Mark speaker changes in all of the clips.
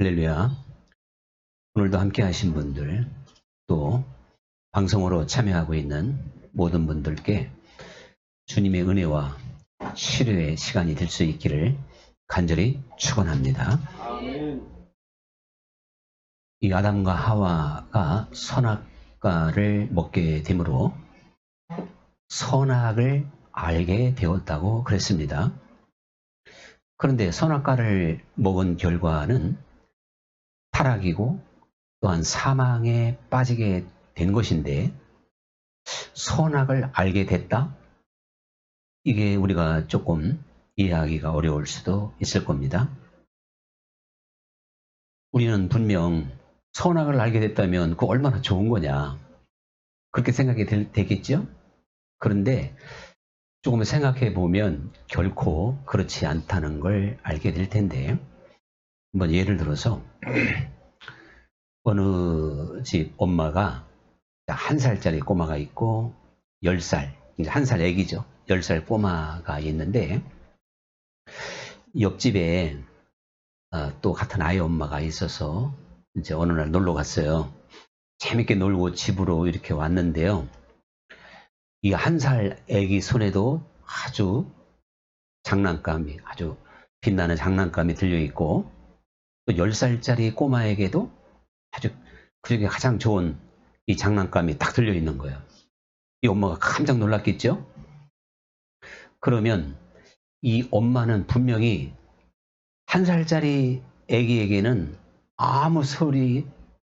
Speaker 1: 할렐루야. 오늘도 함께 하신 분들, 또 방송으로 참여하고 있는 모든 분들께 주님의 은혜와 치료의 시간이 될 수 있기를 간절히 축원합니다. 이 아담과 하와가 선악과를 먹게 되므로 선악을 알게 되었다고 그랬습니다. 그런데 선악과를 먹은 결과는 타락이고 또한 사망에 빠지게 된 것인데, 선악을 알게 됐다? 이게 우리가 조금 이해하기가 어려울 수도 있을 겁니다. 우리는 분명 선악을 알게 됐다면 그거 얼마나 좋은 거냐, 그렇게 생각이 되겠죠? 그런데 조금 생각해 보면 결코 그렇지 않다는 걸 알게 될 텐데, 한번 예를 들어서 어느 집 엄마가 1살짜리 꼬마가 있고 10살, 이제 1살 애기죠. 10살 꼬마가 있는데, 옆집에 또 같은 아이 엄마가 있어서 이제 어느 날 놀러 갔어요. 재밌게 놀고 집으로 이렇게 왔는데요. 이 1살 애기 손에도 아주 빛나는 장난감이 들려있고, 또 10살짜리 꼬마에게도 아주 그중에 가장 좋은 이 장난감이 딱 들려있는 거예요. 이 엄마가 깜짝 놀랐겠죠? 그러면 이 엄마는 분명히 1살짜리 아기에게는 아무 소리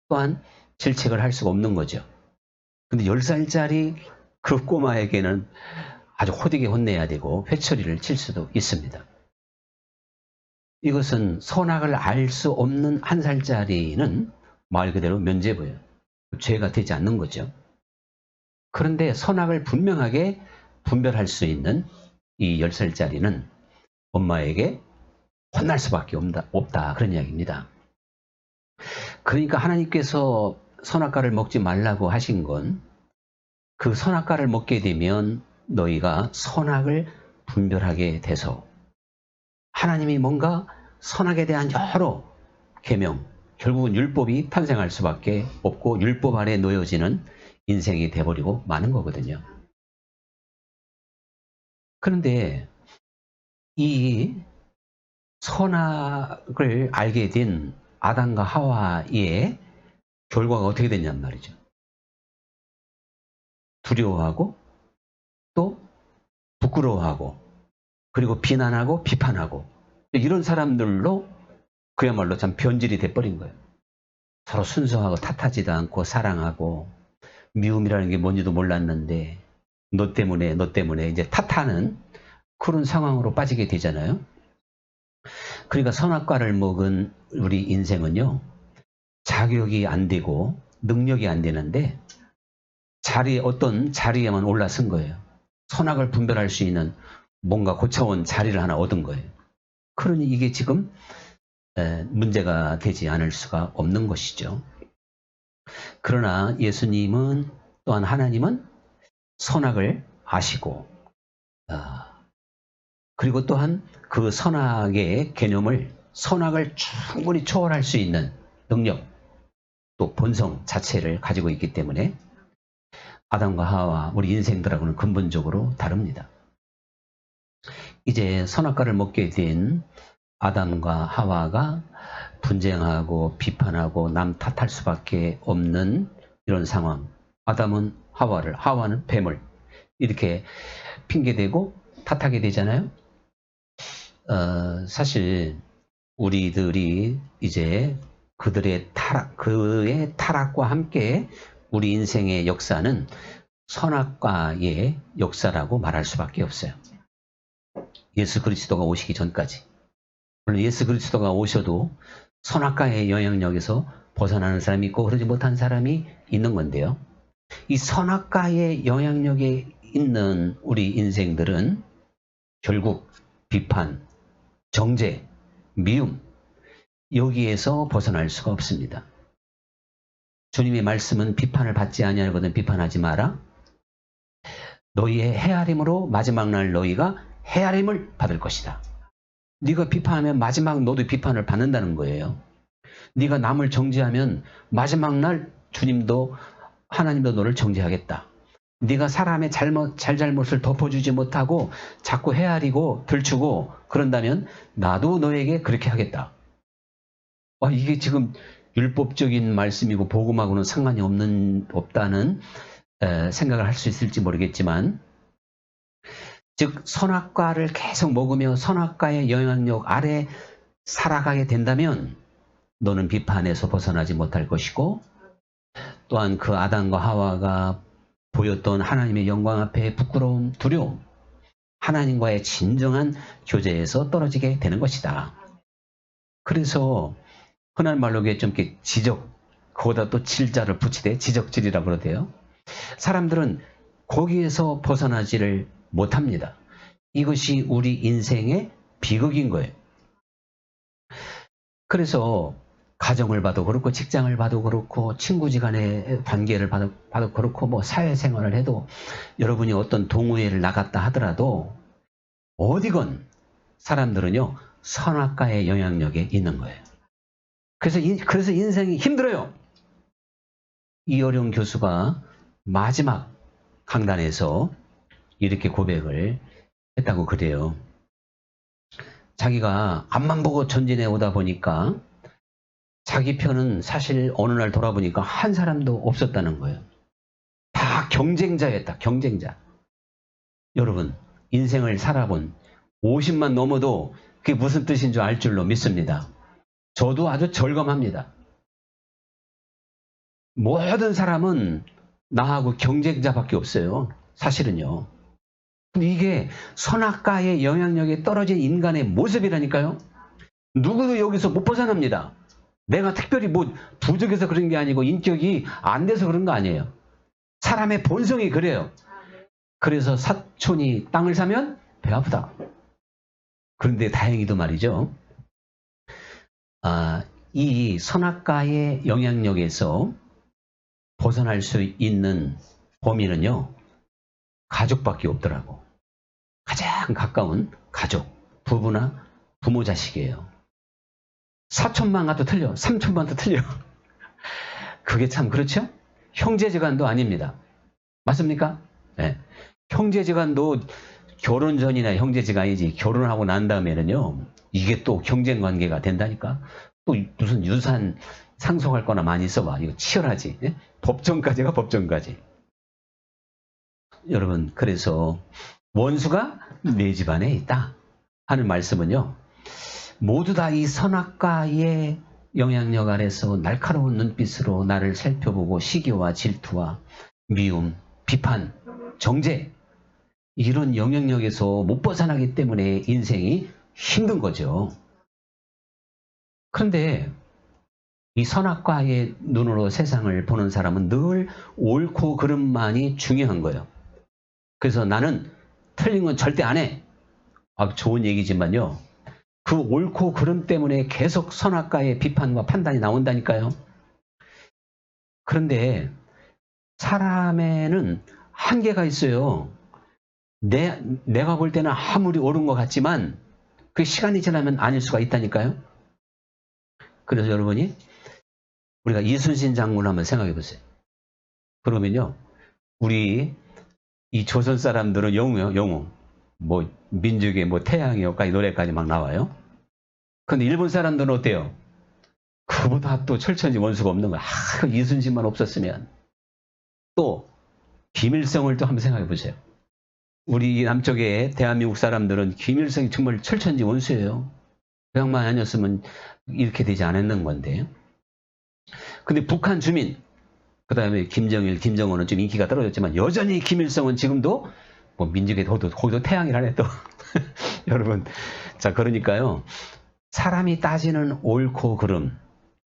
Speaker 1: 또한 질책을 할 수가 없는 거죠. 근데 10살짜리 그 꼬마에게는 아주 호되게 혼내야 되고 회초리를 칠 수도 있습니다. 이것은 선악을 알 수 없는 1살짜리는 말 그대로 면죄부예요. 죄가 되지 않는 거죠. 그런데 선악을 분명하게 분별할 수 있는 이 10살짜리는 엄마에게 혼날 수밖에 없다, 그런 이야기입니다. 그러니까 하나님께서 선악과를 먹지 말라고 하신 건, 그 선악과를 먹게 되면 너희가 선악을 분별하게 돼서 하나님이 뭔가 선악에 대한 여러 계명, 결국은 율법이 탄생할 수밖에 없고 율법 아래 놓여지는 인생이 돼버리고 마는 거거든요. 그런데 이 선악을 알게 된 아담과 하와의 결과가 어떻게 됐냔 말이죠. 두려워하고 또 부끄러워하고 그리고 비난하고 비판하고, 이런 사람들로 그야말로 참 변질이 돼버린 거예요. 서로 순수하고 탓하지도 않고 사랑하고, 미움이라는 게 뭔지도 몰랐는데 너 때문에 이제 탓하는 그런 상황으로 빠지게 되잖아요. 그러니까 선악과를 먹은 우리 인생은요, 자격이 안 되고 능력이 안 되는데 어떤 자리에만 올라선 거예요. 선악을 분별할 수 있는 뭔가 고차원 자리를 하나 얻은 거예요. 그러니 이게 지금 문제가 되지 않을 수가 없는 것이죠. 그러나 예수님은, 또한 하나님은 선악을 아시고, 그리고 또한 그 선악의 개념을, 선악을 충분히 초월할 수 있는 능력, 또 본성 자체를 가지고 있기 때문에 아담과 하와, 우리 인생들하고는 근본적으로 다릅니다. 이제 선악과를 먹게 된 아담과 하와가 분쟁하고 비판하고 남 탓할 수밖에 없는 이런 상황. 아담은 하와를, 하와는 뱀을 이렇게 핑계대고 탓하게 되잖아요. 사실 우리들이 이제 그의 타락과 함께 우리 인생의 역사는 선악과의 역사라고 말할 수밖에 없어요. 예수 그리스도가 오시기 전까지. 물론 예수 그리스도가 오셔도 선악과의 영향력에서 벗어나는 사람이 있고 그러지 못한 사람이 있는 건데요. 이 선악과의 영향력에 있는 우리 인생들은 결국 비판, 정죄, 미움, 여기에서 벗어날 수가 없습니다. 주님의 말씀은 비판을 받지 아니하거든 비판하지 마라. 너희의 헤아림으로 마지막 날 너희가 헤아림을 받을 것이다. 네가 비판하면 마지막 너도 비판을 받는다는 거예요. 네가 남을 정죄하면 마지막 날 주님도 하나님도 너를 정죄하겠다. 네가 사람의 잘잘못을 덮어주지 못하고 자꾸 헤아리고 들추고 그런다면 나도 너에게 그렇게 하겠다. 이게 지금 율법적인 말씀이고 복음하고는 상관이 없다는 생각을 할 수 있을지 모르겠지만, 즉 선악과를 계속 먹으며 선악과의 영향력 아래 살아가게 된다면 너는 비판에서 벗어나지 못할 것이고, 또한 그 아담과 하와가 보였던 하나님의 영광 앞에 부끄러움, 두려움, 하나님과의 진정한 교제에서 떨어지게 되는 것이다. 그래서 흔한 말로 좀 이렇게 그거다 또 질자를 붙이되 지적질이라고 그러대요. 사람들은 거기에서 벗어나지를 못합니다. 이것이 우리 인생의 비극인 거예요. 그래서 가정을 봐도 그렇고 직장을 봐도 그렇고 친구지간의 관계를 봐도 그렇고 뭐 사회생활을 해도 여러분이 어떤 동호회를 나갔다 하더라도 어디건 사람들은요 선악과의 영향력에 있는 거예요. 그래서 인생이 힘들어요. 이어룡 교수가 마지막 강단에서 이렇게 고백을 했다고 그래요. 자기가 앞만 보고 전진해 오다 보니까 자기 편은 사실 어느 날 돌아보니까 한 사람도 없었다는 거예요. 다 경쟁자였다. 경쟁자. 여러분 인생을 살아본 50만 넘어도 그게 무슨 뜻인 줄 알 줄로 믿습니다. 저도 아주 절감합니다. 모든 사람은 나하고 경쟁자밖에 없어요. 사실은요. 근데 이게 선악과의 영향력에 떨어진 인간의 모습이라니까요. 누구도 여기서 못 벗어납니다. 내가 특별히 뭐 부족해서 그런 게 아니고 인격이 안 돼서 그런 거 아니에요. 사람의 본성이 그래요. 그래서 사촌이 땅을 사면 배 아프다. 그런데 다행히도 말이죠. 이 선악과의 영향력에서 벗어날 수 있는 범위는요. 가족밖에 없더라고. 가장 가까운 가족, 부부나 부모 자식이에요. 사촌만 가도 틀려. 삼촌만도 틀려. 그게 참 그렇죠? 형제지간도 아닙니다. 맞습니까? 네. 형제지간도 결혼 전이나 형제지간이지 결혼하고 난 다음에는요. 이게 또 경쟁 관계가 된다니까. 또 무슨 유산 상속할 거나 많이 써봐. 이거 치열하지. 네? 법정까지가 법정까지. 여러분 그래서 원수가 내 집안에 있다 하는 말씀은요. 모두 다 이 선악과의 영향력 아래서 날카로운 눈빛으로 나를 살펴보고 시기와 질투와 미움, 비판, 정죄 이런 영향력에서 못 벗어나기 때문에 인생이 힘든 거죠. 그런데 이 선악과의 눈으로 세상을 보는 사람은 늘 옳고 그름만이 중요한 거예요. 그래서 나는 틀린 건 절대 안 해. 좋은 얘기지만요. 그 옳고 그름 때문에 계속 선악과의 비판과 판단이 나온다니까요. 그런데 사람에는 한계가 있어요. 내가 볼 때는 아무리 옳은 것 같지만 그 시간이 지나면 아닐 수가 있다니까요. 그래서 여러분이 우리가 이순신 장군을 한번 생각해 보세요. 그러면요. 우리 이 조선 사람들은 영웅이요. 영웅. 뭐 민족의 뭐 태양이요까지 노래까지 막 나와요. 근데 일본 사람들은 어때요? 그보다 또 철천지 원수가 없는 거야. 이순신만 없었으면. 또 김일성을 또 한번 생각해 보세요. 우리 남쪽의 대한민국 사람들은 김일성이 정말 철천지 원수예요. 그 양반 아니었으면 이렇게 되지 않았는 건데. 근데 북한 주민, 그 다음에 김정일, 김정은은 좀 인기가 떨어졌지만 여전히 김일성은 지금도 뭐 민족의 거기도 태양이라네 또. 여러분, 자 그러니까요. 사람이 따지는 옳고 그름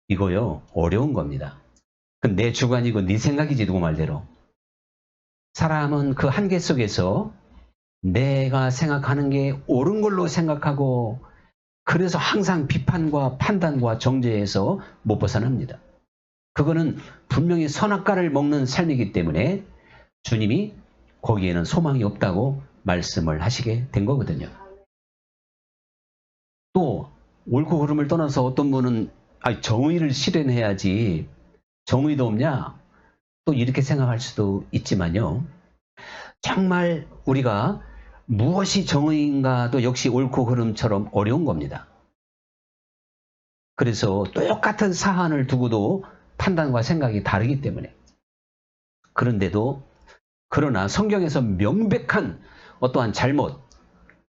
Speaker 1: 이거요 어려운 겁니다. 내 주관이고 네 생각이지 누구 말대로. 사람은 그 한계 속에서 내가 생각하는 게 옳은 걸로 생각하고 그래서 항상 비판과 판단과 정죄에서 못 벗어납니다. 그거는 분명히 선악과를 먹는 삶이기 때문에 주님이 거기에는 소망이 없다고 말씀을 하시게 된 거거든요. 또 옳고 그름을 떠나서 어떤 분은 정의를 실현해야지 정의도 없냐? 또 이렇게 생각할 수도 있지만요. 정말 우리가 무엇이 정의인가도 역시 옳고 그름처럼 어려운 겁니다. 그래서 똑같은 사안을 두고도 판단과 생각이 다르기 때문에. 그러나 성경에서 명백한 어떠한 잘못,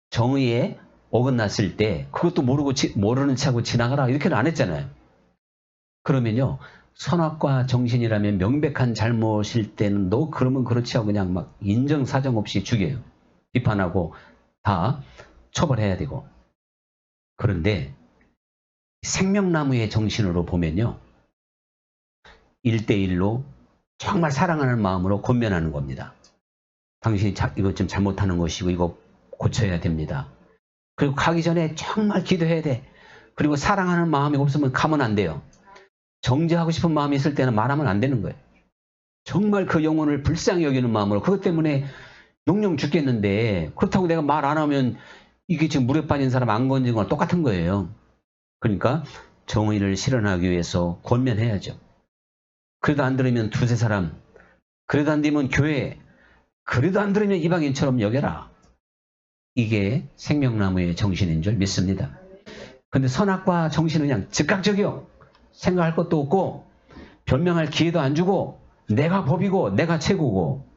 Speaker 1: 정의에 어긋났을 때 그것도 모르는 척하고 지나가라 이렇게는 안 했잖아요. 그러면요. 선악과 정신이라면 명백한 잘못일 때는 너 그러면 그렇지 하고 그냥 막 인정사정 없이 죽여요. 비판하고 다 처벌해야 되고. 그런데 생명나무의 정신으로 보면요. 1대1로 정말 사랑하는 마음으로 권면하는 겁니다. 당신이 이거 좀 잘못하는 것이고 이거 고쳐야 됩니다. 그리고 가기 전에 정말 기도해야 돼. 그리고 사랑하는 마음이 없으면 가면 안 돼요. 정죄하고 싶은 마음이 있을 때는 말하면 안 되는 거예요. 정말 그 영혼을 불쌍히 여기는 마음으로. 그것 때문에 용령 죽겠는데 그렇다고 내가 말 안 하면 이게 지금 물에 빠진 사람 안 건진 거랑 똑같은 거예요. 그러니까 정의를 실현하기 위해서 권면해야죠. 그래도 안 들으면 두세 사람, 그래도 안 되면 교회, 그래도 안 들으면 이방인처럼 여겨라. 이게 생명나무의 정신인 줄 믿습니다. 근데 선악과 정신은 그냥 즉각적이요. 생각할 것도 없고 변명할 기회도 안 주고 내가 법이고 내가 최고고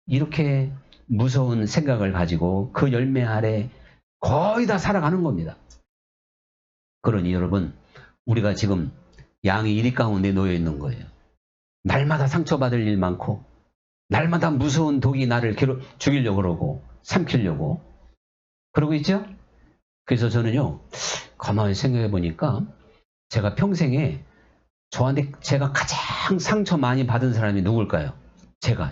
Speaker 1: 이렇게 무서운 생각을 가지고 그 열매 아래 거의 다 살아가는 겁니다. 그러니 여러분 우리가 지금 양이 이리 가운데 놓여 있는 거예요. 날마다 상처받을 일 많고 날마다 무서운 독이 나를 죽이려고 그러고 삼키려고 그러고 있죠? 그래서 저는요 가만히 생각해 보니까 제가 평생에 저한테 제가 가장 상처 많이 받은 사람이 누굴까요? 제가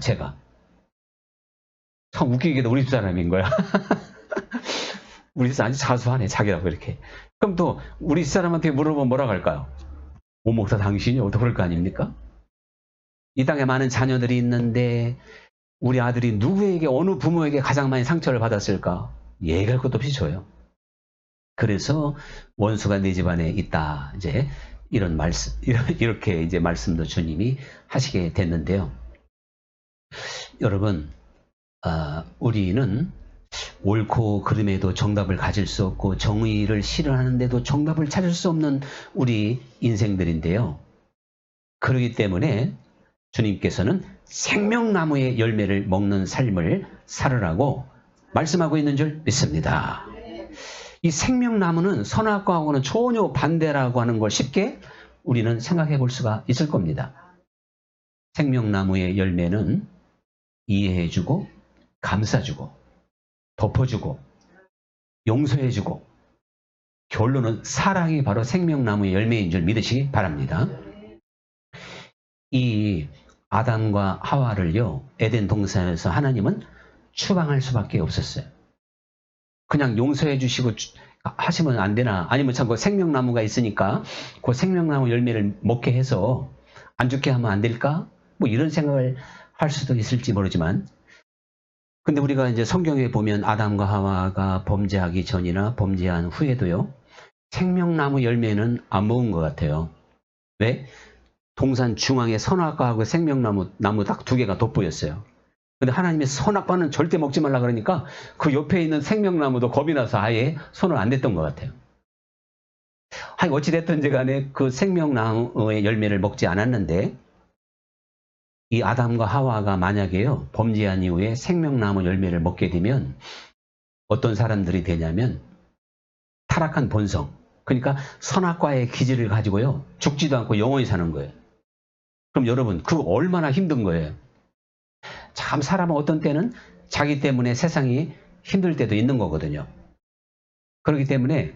Speaker 1: 참 웃기게도 우리 집 사람인 거야. 우리 집 사람이 사수하네 자기라고 이렇게. 그럼 또 우리 집 사람한테 물어보면 뭐라고 할까요? 오 목사 당신이 어떻게 그럴 거 아닙니까? 이 땅에 많은 자녀들이 있는데 우리 아들이 누구에게 어느 부모에게 가장 많이 상처를 받았을까? 얘기할 것도 없이 줘요. 그래서 원수가 내 집안에 있다. 이제 이런 말씀 이렇게 이제 말씀도 주님이 하시게 됐는데요. 여러분 우리는 옳고 그름에도 정답을 가질 수 없고 정의를 실현하는데도 정답을 찾을 수 없는 우리 인생들인데요. 그렇기 때문에 주님께서는 생명나무의 열매를 먹는 삶을 살으라고 말씀하고 있는 줄 믿습니다. 이 생명나무는 선악과하고는 전혀 반대라고 하는 걸 쉽게 우리는 생각해 볼 수가 있을 겁니다. 생명나무의 열매는 이해해주고 감싸주고 덮어주고 용서해주고 결론은 사랑이 바로 생명나무의 열매인 줄 믿으시기 바랍니다. 이 아담과 하와를요 에덴 동산에서 하나님은 추방할 수밖에 없었어요. 그냥 용서해 주시고 하시면 안 되나? 아니면 참 그 생명나무가 있으니까 그 생명나무 열매를 먹게 해서 안 죽게 하면 안 될까? 뭐 이런 생각을 할 수도 있을지 모르지만 근데 우리가 이제 성경에 보면 아담과 하와가 범죄하기 전이나 범죄한 후에도요 생명나무 열매는 안 먹은 것 같아요. 왜? 동산 중앙에 선악과하고 생명나무 딱 두 개가 돋보였어요. 근데 하나님이 선악과는 절대 먹지 말라 그러니까 그 옆에 있는 생명나무도 겁이 나서 아예 손을 안 댔던 것 같아요. 어찌됐든지 간에 그 생명나무의 열매를 먹지 않았는데 이 아담과 하와가 만약에요 범죄한 이후에 생명나무 열매를 먹게 되면 어떤 사람들이 되냐면 타락한 본성 그러니까 선악과의 기질을 가지고요 죽지도 않고 영원히 사는 거예요. 그럼 여러분 그거 얼마나 힘든 거예요. 참 사람은 어떤 때는 자기 때문에 세상이 힘들 때도 있는 거거든요. 그렇기 때문에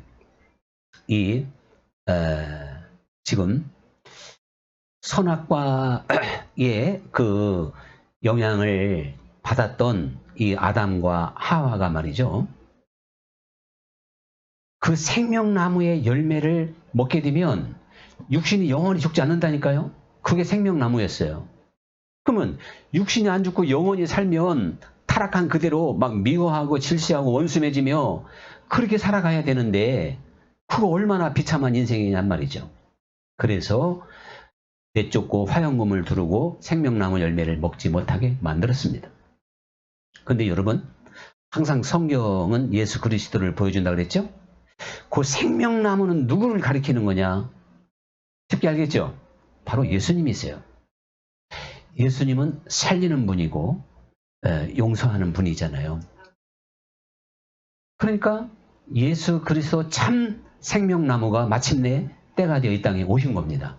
Speaker 1: 지금 선악과의 그 영향을 받았던 이 아담과 하와가 말이죠. 그 생명나무의 열매를 먹게 되면 육신이 영원히 죽지 않는다니까요. 그게 생명나무였어요. 그러면 육신이 안 죽고 영원히 살면 타락한 그대로 막 미워하고 질시하고 원수 맺으며 그렇게 살아가야 되는데 그거 얼마나 비참한 인생이냔 말이죠. 그래서 내쫓고 화영금을 두르고 생명나무 열매를 먹지 못하게 만들었습니다. 근데 여러분, 항상 성경은 예수 그리스도를 보여준다 그랬죠? 그 생명나무는 누구를 가리키는 거냐? 쉽게 알겠죠? 바로 예수님이세요. 예수님은 살리는 분이고 용서하는 분이잖아요. 그러니까 예수 그리스도 참 생명나무가 마침내 때가 되어 이 땅에 오신 겁니다.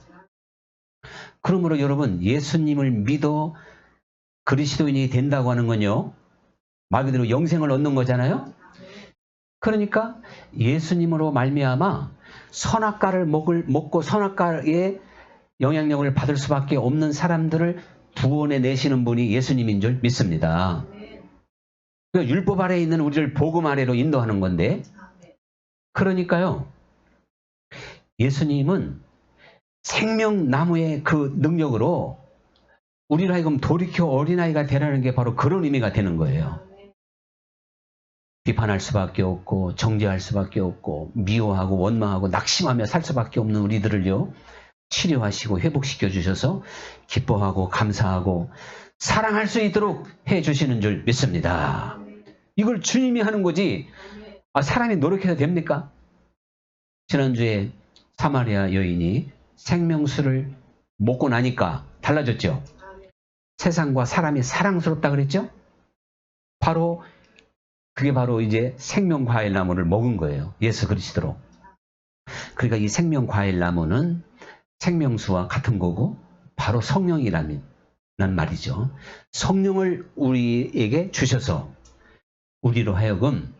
Speaker 1: 그러므로 여러분, 예수님을 믿어 그리스도인이 된다고 하는 건요, 말 그대로 영생을 얻는 거잖아요. 그러니까 예수님으로 말미암아 선악과를 먹고 선악과의 영향력을 받을 수밖에 없는 사람들을 구원해 내시는 분이 예수님인 줄 믿습니다. 그러니까 율법 아래에 있는 우리를 복음 아래로 인도하는 건데, 그러니까요, 예수님은 생명나무의 그 능력으로 우리를 하여금 돌이켜 어린아이가 되라는 게 바로 그런 의미가 되는 거예요. 비판할 수밖에 없고 정죄할 수밖에 없고 미워하고 원망하고 낙심하며 살 수밖에 없는 우리들을요, 치료하시고 회복시켜 주셔서 기뻐하고 감사하고 사랑할 수 있도록 해주시는 줄 믿습니다. 이걸 주님이 하는 거지 사람이 노력해도 됩니까? 지난주에 사마리아 여인이 생명수를 먹고 나니까 달라졌죠. 세상과 사람이 사랑스럽다 그랬죠. 그게 바로 이제 생명과일나무를 먹은 거예요. 예수 그리스도로. 그러니까 이 생명과일나무는 생명수와 같은 거고 바로 성령이라는 말이죠. 성령을 우리에게 주셔서 우리로 하여금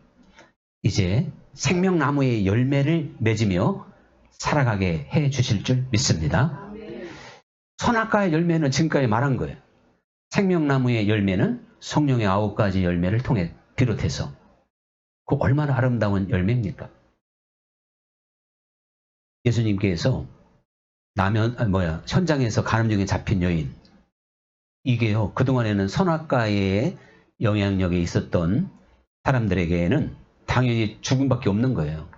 Speaker 1: 이제 생명나무의 열매를 맺으며 살아가게 해 주실 줄 믿습니다. 선악과의 열매는 지금까지 말한 거예요. 생명나무의 열매는 성령의 9가지 열매를 통해 비롯해서 그 얼마나 아름다운 열매입니까? 예수님께서 현장에서 간음중에 잡힌 여인, 이게요, 그동안에는 선악과의 영향력에 있었던 사람들에게는 당연히 죽음밖에 없는 거예요.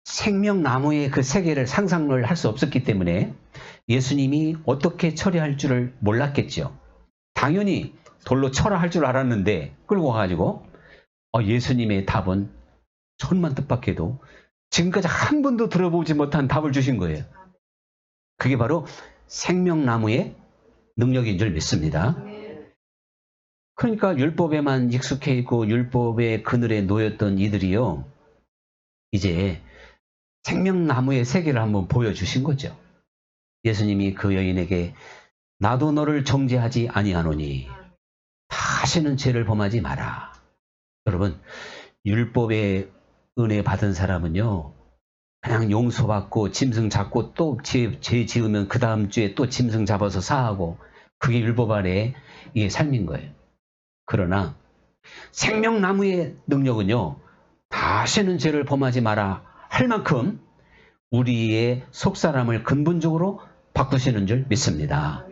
Speaker 1: 생명나무의 그 세계를 상상을 할 수 없었기 때문에 예수님이 어떻게 처리할 줄을 몰랐겠죠. 당연히 돌로 쳐라 할 줄 알았는데 끌고 와가지고 예수님의 답은 천만 뜻밖에도 지금까지 한 번도 들어보지 못한 답을 주신 거예요. 그게 바로 생명나무의 능력인 줄 믿습니다. 그러니까 율법에만 익숙해 있고 율법의 그늘에 놓였던 이들이요, 이제 생명나무의 세계를 한번 보여주신 거죠. 예수님이 그 여인에게 나도 너를 정죄하지 아니하노니 다시는 죄를 범하지 마라. 여러분, 율법의 은혜 받은 사람은요, 그냥 용서받고 짐승 잡고 또 죄 지으면 그 다음 주에 또 짐승 잡아서 사하고, 그게 율법 아래의 이게 삶인 거예요. 그러나 생명나무의 능력은요, 다시는 죄를 범하지 마라 할 만큼 우리의 속사람을 근본적으로 바꾸시는 줄 믿습니다.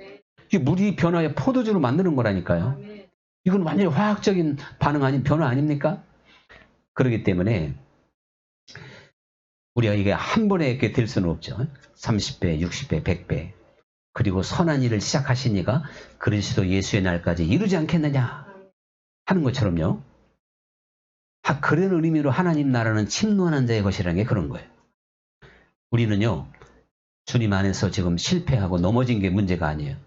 Speaker 1: 이게 물이 변화의 포도주로 만드는 거라니까요. 이건 완전히 화학적인 반응 아닌 변화 아닙니까? 그렇기 때문에 우리가 이게 한 번에 이렇게 될 수는 없죠. 30배, 60배, 100배. 그리고 선한 일을 시작하시니까 그리스도 예수의 날까지 이루지 않겠느냐 하는 것처럼요. 그런 의미로 하나님 나라는 침노하는 자의 것이라는 게 그런 거예요. 우리는요, 주님 안에서 지금 실패하고 넘어진 게 문제가 아니에요.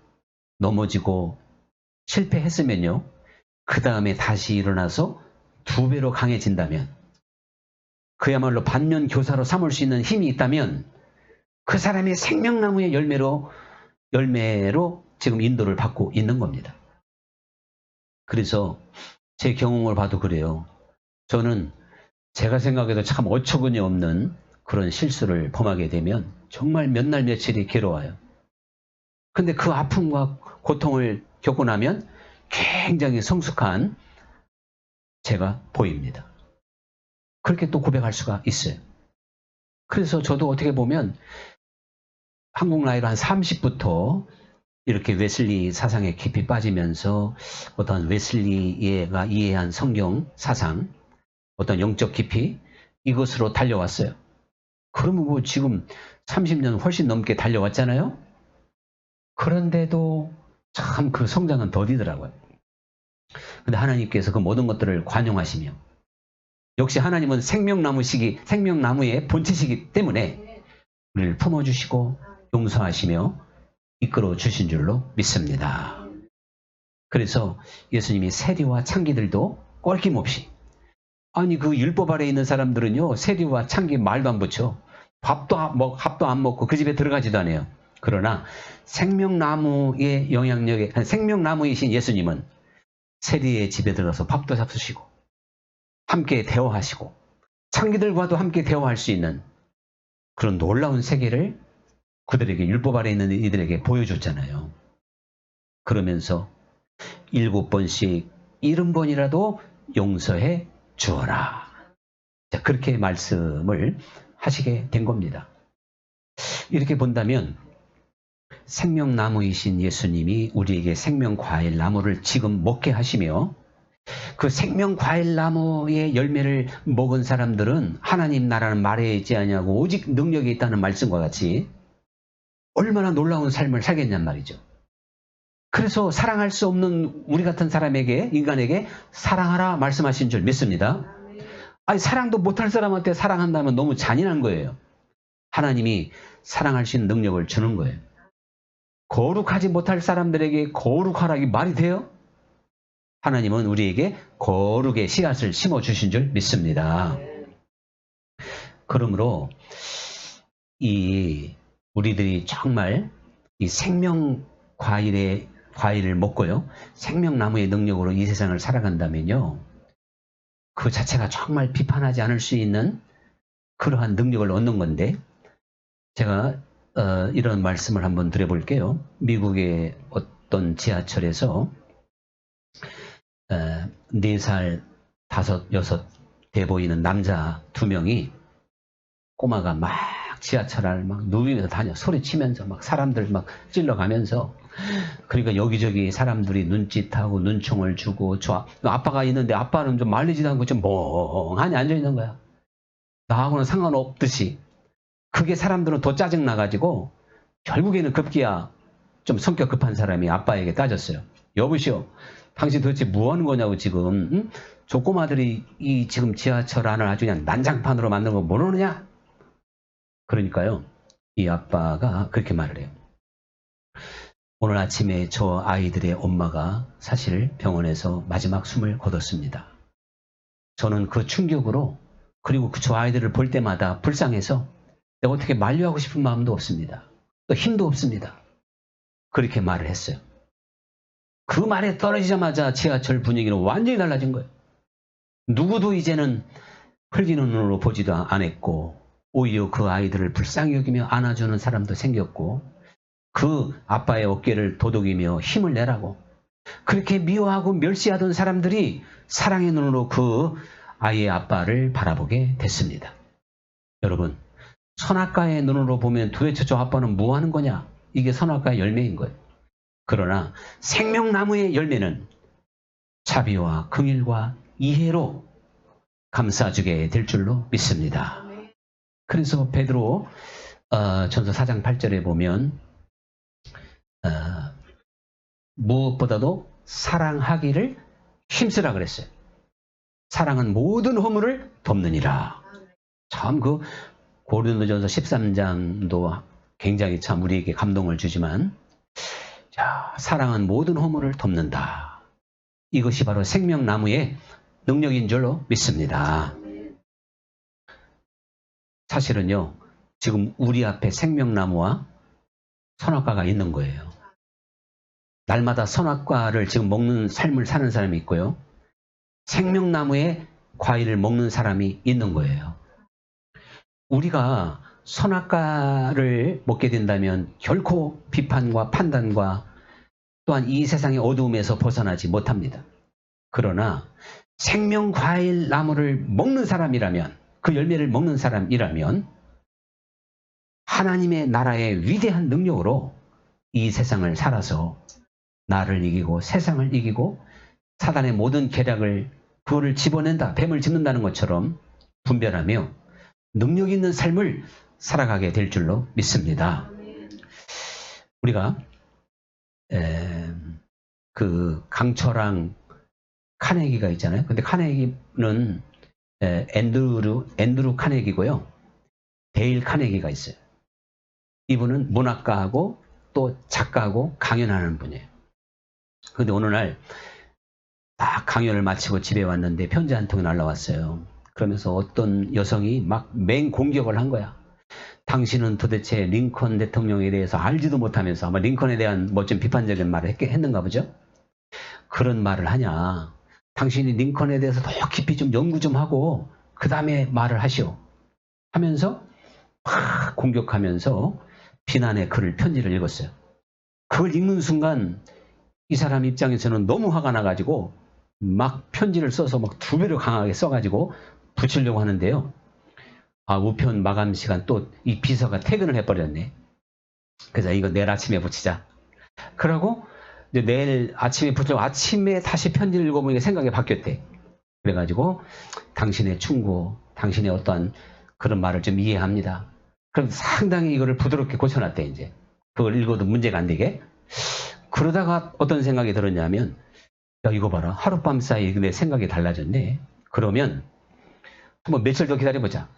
Speaker 1: 넘어지고 실패했으면요, 그 다음에 다시 일어나서 2배로 강해진다면, 그야말로 반면교사로 삼을 수 있는 힘이 있다면 그 사람의 생명나무의 열매로 지금 인도를 받고 있는 겁니다. 그래서 제 경험을 봐도 그래요. 저는 제가 생각해도 참 어처구니 없는 그런 실수를 범하게 되면 정말 몇 날 며칠이 괴로워요. 근데 그 아픔과 고통을 겪고 나면 굉장히 성숙한 제가 보입니다. 그렇게 또 고백할 수가 있어요. 그래서 저도 어떻게 보면 한국 나이로 한 30부터 이렇게 웨슬리 사상에 깊이 빠지면서 어떤 웨슬리가 이해한 성경 사상, 어떤 영적 깊이, 이것으로 달려왔어요. 그러면 지금 30년 훨씬 넘게 달려왔잖아요. 그런데도 참 그 성장은 더디더라고요. 근데 하나님께서 그 모든 것들을 관용하시며, 역시 하나님은 생명나무의 본체시기 때문에 우리를 품어주시고 용서하시며 이끌어 주신 줄로 믿습니다. 그래서 예수님이 세리와 창기들도 껄김없이, 아니 그 율법 아래에 있는 사람들은요, 세리와 창기 말도 안 붙여. 밥도 안 먹고 그 집에 들어가지도 않아요. 그러나 생명나무의 영향력에, 생명나무이신 예수님은 세리의 집에 들어가서 밥도 잡수시고 함께 대화하시고 창기들과도 함께 대화할 수 있는 그런 놀라운 세계를 그들에게, 율법 아래에 있는 이들에게 보여줬잖아요. 그러면서 7번씩 70번이라도 용서해 주어라. 자, 그렇게 말씀을 하시게 된 겁니다. 이렇게 본다면 생명나무이신 예수님이 우리에게 생명과일 나무를 지금 먹게 하시며, 그 생명과일 나무의 열매를 먹은 사람들은 하나님 나라는 말에 있지 아니하고 오직 능력이 있다는 말씀과 같이 얼마나 놀라운 삶을 살겠냔 말이죠. 그래서 사랑할 수 없는 우리 같은 사람에게, 인간에게 사랑하라 말씀하신 줄 믿습니다. 아니, 사랑도 못할 사람한테 사랑한다면 너무 잔인한 거예요. 하나님이 사랑할 수 있는 능력을 주는 거예요. 거룩하지 못할 사람들에게 거룩하라기 말이 돼요? 하나님은 우리에게 거룩의 씨앗을 심어주신 줄 믿습니다. 그러므로 우리들이 정말 이 생명과일을 먹고요, 생명나무의 능력으로 이 세상을 살아간다면요, 그 자체가 정말 비판하지 않을 수 있는 그러한 능력을 얻는 건데, 제가 이런 말씀을 한번 드려볼게요. 미국의 어떤 지하철에서 4살, 5, 6 돼 보이는 남자 2명이, 꼬마가 막 지하철을 막 누비면서 다녀. 소리치면서 막 사람들 막 찔러가면서, 그러니까 여기저기 사람들이 눈짓하고 눈총을 주고, 아빠가 있는데 아빠는 좀 말리지도 않고 좀 멍하니 앉아있는 거야. 나하고는 상관없듯이. 그게 사람들은 더 짜증나가지고 결국에는 급기야 좀 성격 급한 사람이 아빠에게 따졌어요. 여보시오, 당신 도대체 뭐 하는 거냐고 지금, 응? 저 꼬마들이 이 지금 지하철 안을 아주 그냥 난장판으로 만든 거 모르느냐? 그러니까요, 이 아빠가 그렇게 말을 해요. 오늘 아침에 저 아이들의 엄마가 사실 병원에서 마지막 숨을 거뒀습니다. 저는 그 충격으로, 그리고 저 아이들을 볼 때마다 불쌍해서 내가 어떻게 만류하고 싶은 마음도 없습니다. 또 힘도 없습니다. 그렇게 말을 했어요. 그 말에 떨어지자마자 지하철 분위기는 완전히 달라진 거예요. 누구도 이제는 흘기는 눈으로 보지도 않았고, 오히려 그 아이들을 불쌍히 여기며 안아주는 사람도 생겼고, 그 아빠의 어깨를 도둑이며 힘을 내라고 그렇게 미워하고 멸시하던 사람들이 사랑의 눈으로 그 아이의 아빠를 바라보게 됐습니다. 여러분, 선악과의 눈으로 보면 도대체 저 아빠는 뭐 하는 거냐? 이게 선악과의 열매인 거예요. 그러나 생명나무의 열매는 자비와 긍휼과 이해로 감싸주게 될 줄로 믿습니다. 그래서 베드로 전서 4장 8절에 보면 무엇보다도 사랑하기를 힘쓰라 그랬어요. 사랑은 모든 허물을 덮느니라. 참 그 고린도전서 13장도 굉장히 참 우리에게 감동을 주지만, 자, 사랑은 모든 허물을 덮는다. 이것이 바로 생명나무의 능력인 줄로 믿습니다. 사실은요, 지금 우리 앞에 생명나무와 선악과가 있는 거예요. 날마다 선악과를 지금 먹는 삶을 사는 사람이 있고요, 생명나무의 과일을 먹는 사람이 있는 거예요. 우리가 선악과를 먹게 된다면 결코 비판과 판단과 또한 이 세상의 어두움에서 벗어나지 못합니다. 그러나 생명과일 나무를 먹는 사람이라면, 그 열매를 먹는 사람이라면 하나님의 나라의 위대한 능력으로 이 세상을 살아서 나를 이기고 세상을 이기고 사단의 모든 계략을, 그거를 집어낸다, 뱀을 짚는다는 것처럼 분별하며 능력 있는 삶을 살아가게 될 줄로 믿습니다. 우리가 그 강철왕 카네기가 있잖아요. 근데 카네기는 앤드루 카네기고요. 데일 카네기가 있어요. 이분은 문학가하고 또 작가하고 강연하는 분이에요. 근데 어느 날 딱 강연을 마치고 집에 왔는데 편지 한 통이 날라왔어요. 그러면서 어떤 여성이 막 맹공격을 한 거야. 당신은 도대체 링컨 대통령에 대해서 알지도 못하면서 아마 링컨에 대한 멋진 비판적인 말을 했는가 보죠. 그런 말을 하냐. 당신이 링컨에 대해서 더 깊이 좀 연구 좀 하고 그 다음에 말을 하시오. 하면서 막 공격하면서 비난의 글을 편지를 읽었어요. 그걸 읽는 순간 이 사람 입장에서는 너무 화가 나가지고 막 편지를 써서 막 2배로 강하게 써가지고 붙이려고 하는데요. 아, 우편 마감 시간 또 이 비서가 퇴근을 해버렸네. 그래서 이거 내일 아침에 붙이자. 그러고 이제 내일 아침에 붙이려고 아침에 다시 편지를 읽어보니까 생각이 바뀌었대. 그래가지고 당신의 충고, 당신의 어떤 그런 말을 좀 이해합니다. 그럼 상당히 이거를 부드럽게 고쳐놨대 이제. 그걸 읽어도 문제가 안 되게. 그러다가 어떤 생각이 들었냐면 야 이거 봐라. 하룻밤 사이에 내 생각이 달라졌네. 그러면 한번 며칠 더 기다려보자.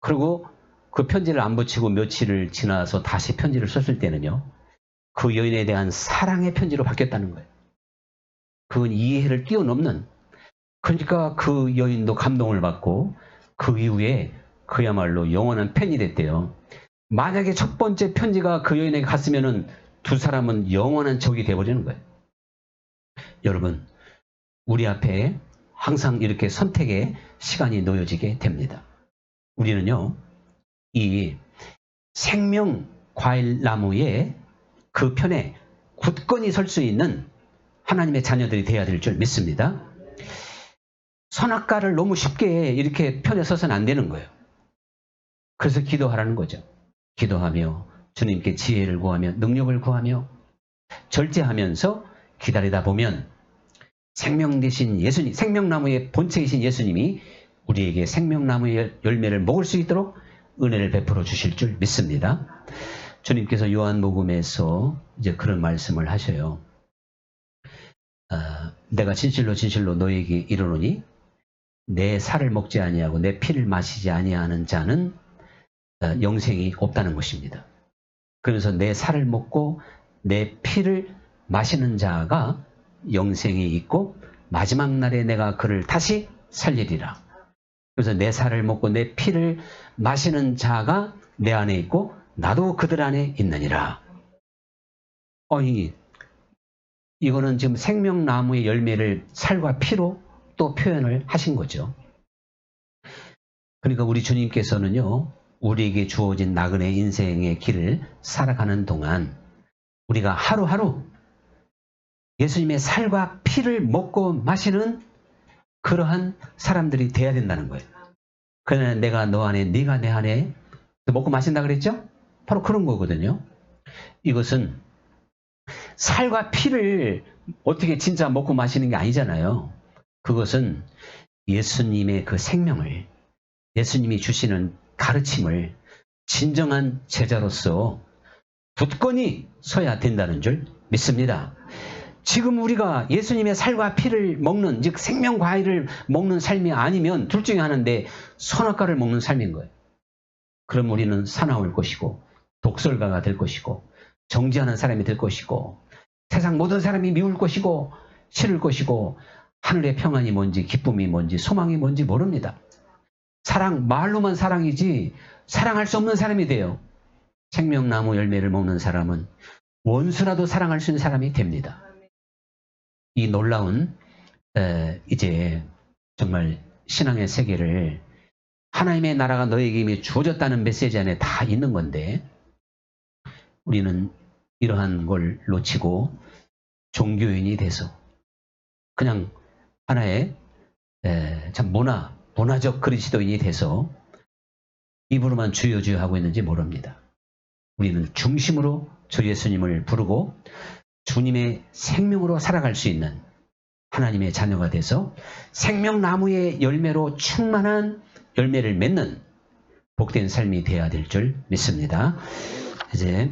Speaker 1: 그리고 그 편지를 안 붙이고 며칠을 지나서 다시 편지를 썼을 때는요. 그 여인에 대한 사랑의 편지로 바뀌었다는 거예요. 그건 이해를 뛰어넘는. 그러니까 그 여인도 감동을 받고 그 이후에 그야말로 영원한 팬이 됐대요. 만약에 첫 번째 편지가 그 여인에게 갔으면은 두 사람은 영원한 적이 되어버리는 거예요. 여러분, 우리 앞에 항상 이렇게 선택의 시간이 놓여지게 됩니다. 우리는요, 이 생명 과일 나무의 그 편에 굳건히 설 수 있는 하나님의 자녀들이 되어야 될 줄 믿습니다. 선악과를 너무 쉽게 이렇게 편에 서서는 안 되는 거예요. 그래서 기도하라는 거죠. 기도하며 주님께 지혜를 구하며 능력을 구하며 절제하면서 기다리다 보면 생명 되신 예수님, 생명나무의 본체이신 예수님이 우리에게 생명나무의 열매를 먹을 수 있도록 은혜를 베풀어 주실 줄 믿습니다. 주님께서 요한복음에서 이제 그런 말씀을 하셔요. 내가 진실로 진실로 너에게 이르노니 내 살을 먹지 아니하고 내 피를 마시지 아니하는 자는 영생이 없다는 것입니다. 그래서 내 살을 먹고 내 피를 마시는 자가 영생이 있고 마지막 날에 내가 그를 다시 살리리라. 그래서 내 살을 먹고 내 피를 마시는 자가 내 안에 있고 나도 그들 안에 있느니라. 이거는 지금 생명나무의 열매를 살과 피로 또 표현을 하신 거죠. 그러니까 우리 주님께서는요, 우리에게 주어진 나그네 인생의 길을 살아가는 동안 우리가 하루하루 예수님의 살과 피를 먹고 마시는 그러한 사람들이 돼야 된다는 거예요. 그러나 내가 너 안에, 네가 내 안에 먹고 마신다 그랬죠? 바로 그런 거거든요. 이것은 살과 피를 어떻게 진짜 먹고 마시는 게 아니잖아요. 그것은 예수님의 그 생명을, 예수님이 주시는 가르침을 진정한 제자로서 굳건히 서야 된다는 줄 믿습니다. 지금 우리가 예수님의 살과 피를 먹는, 즉 생명과일을 먹는 삶이 아니면 둘 중에 하나인데 선악과를 먹는 삶인 거예요. 그럼 우리는 사나울 것이고 독설가가 될 것이고 정죄하는 사람이 될 것이고 세상 모든 사람이 미울 것이고 싫을 것이고 하늘의 평안이 뭔지 기쁨이 뭔지 소망이 뭔지 모릅니다. 사랑, 말로만 사랑이지 사랑할 수 없는 사람이 돼요. 생명나무 열매를 먹는 사람은 원수라도 사랑할 수 있는 사람이 됩니다. 이 놀라운 이제 정말 신앙의 세계를 하나님의 나라가 너에게 이미 주어졌다는 메시지 안에 다 있는 건데 우리는 이러한 걸 놓치고 종교인이 돼서 그냥 하나의 참 문화적 그리스도인이 돼서 입으로만 주여 주여 하고 있는지 모릅니다. 우리는 중심으로 주 예수님을 부르고 주님의 생명으로 살아갈 수 있는 하나님의 자녀가 돼서 생명나무의 열매로 충만한 열매를 맺는 복된 삶이 되어야 될 줄 믿습니다. 이제